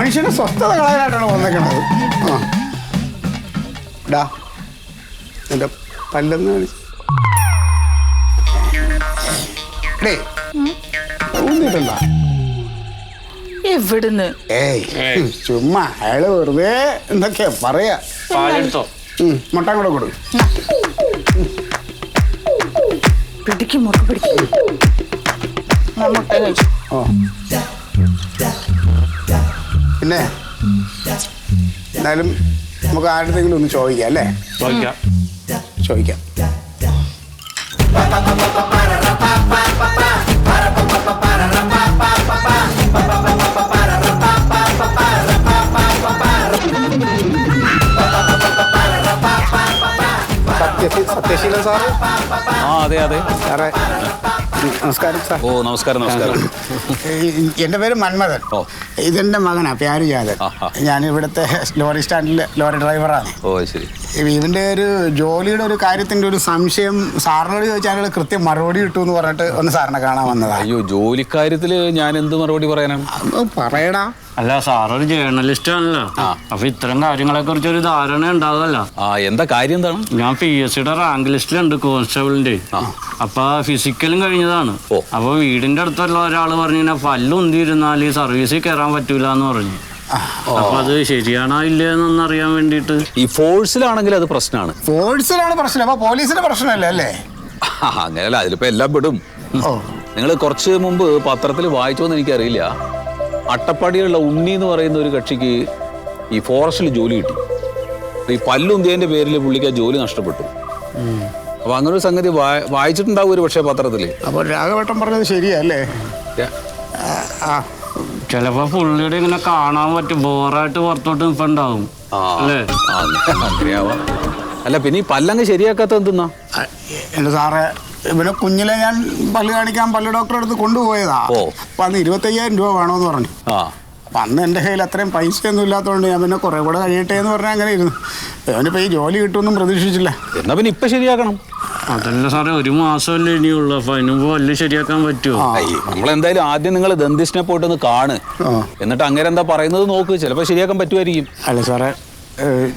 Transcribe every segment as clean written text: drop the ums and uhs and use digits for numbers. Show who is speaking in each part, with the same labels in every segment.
Speaker 1: മനുഷ്യന് സ്വസ്ഥത കളയാനായിട്ടാണ് വന്നേക്കണത്. ആ ഡാ എൻ്റെ പല്ലെന്ന് ഡേ ഊന്നിട്ടുണ്ട.
Speaker 2: എവിടുന്ന്?
Speaker 1: ഏയ് ചുമ്മാ അയാള് വെറുതെ എന്തൊക്കെയാ പറയാ. മുട്ട കൂടെ കൊടുക്കും.
Speaker 2: പിടിക്കും മുട്ട പിടിക്കും.
Speaker 1: ഓ പിന്നെ എന്നാലും നമുക്ക് ആരുടെങ്കിലും ഒന്ന് ചോദിക്കാം അല്ലേ? ചോദിക്കാം. സത്യശീലൻ സാറ്?
Speaker 3: ആ അതെ അതെ
Speaker 1: സാറേ നമസ്കാരം സാർ.
Speaker 3: ഓ നമസ്കാരം നമസ്കാരം.
Speaker 1: എൻ്റെ പേര് മന്മഥൻ. ഇതെൻ്റെ മകനാ പ്യാരുജാതൻ. ഞാൻ ഇവിടുത്തെ ലോറി സ്റ്റാൻഡിൽ ലോറി ഡ്രൈവറാണ്.
Speaker 3: ഓ ശരി.
Speaker 1: ഇവൻ്റെ ഒരു ജോലിയുടെ ഒരു കാര്യത്തിൻ്റെ ഒരു സംശയം സാറിനോട് ചോദിച്ചാൽ കൃത്യം മറുപടി കിട്ടുമെന്ന് പറഞ്ഞിട്ട് ഒന്ന് സാറിനെ കാണാൻ വന്നതാണ്.
Speaker 3: അയ്യോ ജോലിക്കാര്യത്തിൽ ഞാൻ എന്ത് മറുപടി പറയാനാണ്?
Speaker 1: പറയടാ.
Speaker 4: അല്ല സാറൊരു ജേർണലിസ്റ്റ് ആണല്ലോ, അപ്പൊ ഇത്തരം കാര്യങ്ങളെ കുറിച്ച് ഒരു ധാരണ ഉണ്ടാവുമല്ലോ.
Speaker 3: ആ എന്താ കാര്യം എന്താണ്?
Speaker 4: ഞാൻ PSCയുടെ റാങ്ക് ലിസ്റ്റിലുണ്ട് കോൺസ്റ്റബിളിന്റെ. അപ്പൊ ഫിസിക്കലും കഴിഞ്ഞതാണ്. അപ്പൊ വീടിന്റെ അടുത്തുള്ള ഒരാൾ പറഞ്ഞു പല്ലുന്തിരുന്നാൽ ഈ സർവീസിൽ കയറാൻ പറ്റൂല എന്ന് പറഞ്ഞു. അപ്പൊ അത് ശരിയാണോ ഇല്ലെന്നൊന്നും അറിയാൻ വേണ്ടിട്ട്.
Speaker 3: ഈ ഫോഴ്സിലാണെങ്കിൽ അത് പ്രശ്നമാണ്.
Speaker 1: ഫോഴ്സിലാണ് പ്രശ്നം, അപ്പൊ പോലീസിന്റെ പ്രശ്നമല്ലേ അല്ലേ?
Speaker 3: അങ്ങനെയല്ല, അതിലിപ്പോ എല്ലാം പെടും. നിങ്ങൾ കുറച്ച് മുമ്പ് പത്രത്തിൽ വായിച്ചോന്ന് എനിക്കറിയില്ല, അട്ടപ്പാടിയുള്ള ഉണ്ണി എന്ന് പറയുന്ന ഒരു കക്ഷിക്ക് ഈ ഫോറസ്റ്റിൽ ജോലി കിട്ടി. ഈ പല്ലുന്തിയതിന്റെ പേരിൽ പുള്ളിക്ക് ആ ജോലി നഷ്ടപ്പെട്ടു. അപ്പൊ അങ്ങനെ ഒരു സംഗതി വായിച്ചിട്ടുണ്ടാവും ഒരു പക്ഷേ പത്രത്തില്.
Speaker 1: അപ്പൊ രാഘവേട്ടൻ പറഞ്ഞത് ശരിയല്ലേ?
Speaker 4: ചിലപ്പോ പുള്ളിയുടെ ഇങ്ങനെ കാണാൻ പറ്റും, ബോറായിട്ട് പുറത്തോട്ട് നിൽപ്പുണ്ടാവും അല്ലേ?
Speaker 3: അങ്ങനെയാവാം. അല്ല പിന്നെ ഈ പല്ലങ്ങ് ശരിയാക്കാത്ത എന്തെന്നാ?
Speaker 1: എന്റെ സാറേ, ഇവനെ കുഞ്ഞിലെ ഞാൻ പല്ല് കാണിക്കാൻ പല്ല് ഡോക്ടറെ അടുത്ത് കൊണ്ടുപോയതാ. അപ്പൊ അന്ന് 25,000 രൂപ വേണമെന്ന് പറഞ്ഞു. അപ്പൊ അന്ന് എൻ്റെ കയ്യിൽ അത്രയും പൈസയൊന്നും ഇല്ലാത്തതുകൊണ്ട് ഞാൻ പിന്നെ കുറെ കൂടെ കഴിയട്ടെ എന്ന് പറഞ്ഞാൽ അങ്ങനെ ഇരുന്നു. അവനിപ്പോ ഈ ജോലി കിട്ടുമെന്നും പ്രതീക്ഷിച്ചില്ല.
Speaker 3: എന്നാ പിന്നെ ഇപ്പൊ ശരിയാക്കണം.
Speaker 4: അതല്ല സാറേ, 1 മാസമല്ലേ ഇനിയുള്ളൂ. അപ്പൊ അതിനുമ്പോ പല്ല് ശരിയാക്കാൻ പറ്റുമോ?
Speaker 3: നമ്മളെന്തായാലും ആദ്യം നിങ്ങൾ ദന്തിസ്റ്റിനെ പോയിട്ടൊന്ന് കാണ്, എന്നിട്ട് അങ്ങനെ എന്താ പറയുന്നത് നോക്ക്, ചിലപ്പോ ശരിയാക്കാൻ പറ്റുമായിരിക്കും.
Speaker 1: അല്ല സാറേ,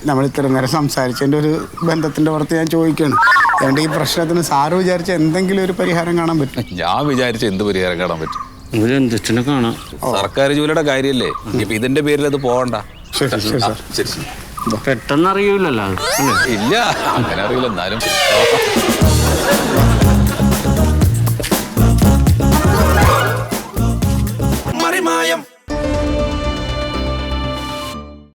Speaker 1: നമ്മൾ ഇത്ര നേരം സംസാരിച്ചതിൻ്റെ ഒരു ബന്ധത്തിന്റെ പുറത്ത് ഞാൻ ചോദിക്കുകയാണ്. അതുകൊണ്ട് ഈ പ്രശ്നത്തിന് സാറ് വിചാരിച്ച എന്തെങ്കിലും ഒരു പരിഹാരം കാണാൻ പറ്റും?
Speaker 3: ഞാൻ വിചാരിച്ച എന്ത് പരിഹാരം കാണാൻ പറ്റും?
Speaker 4: കാണാം.
Speaker 3: സർക്കാർ ജോലിയുടെ കാര്യല്ലേ, ഇപ്പൊ ഇതിന്റെ പേരിൽ അത് പോകണ്ട.
Speaker 4: പെട്ടെന്ന് അറിയൂലല്ലോ.
Speaker 3: ഇല്ല അങ്ങനെ അറിയില്ല, എന്നാലും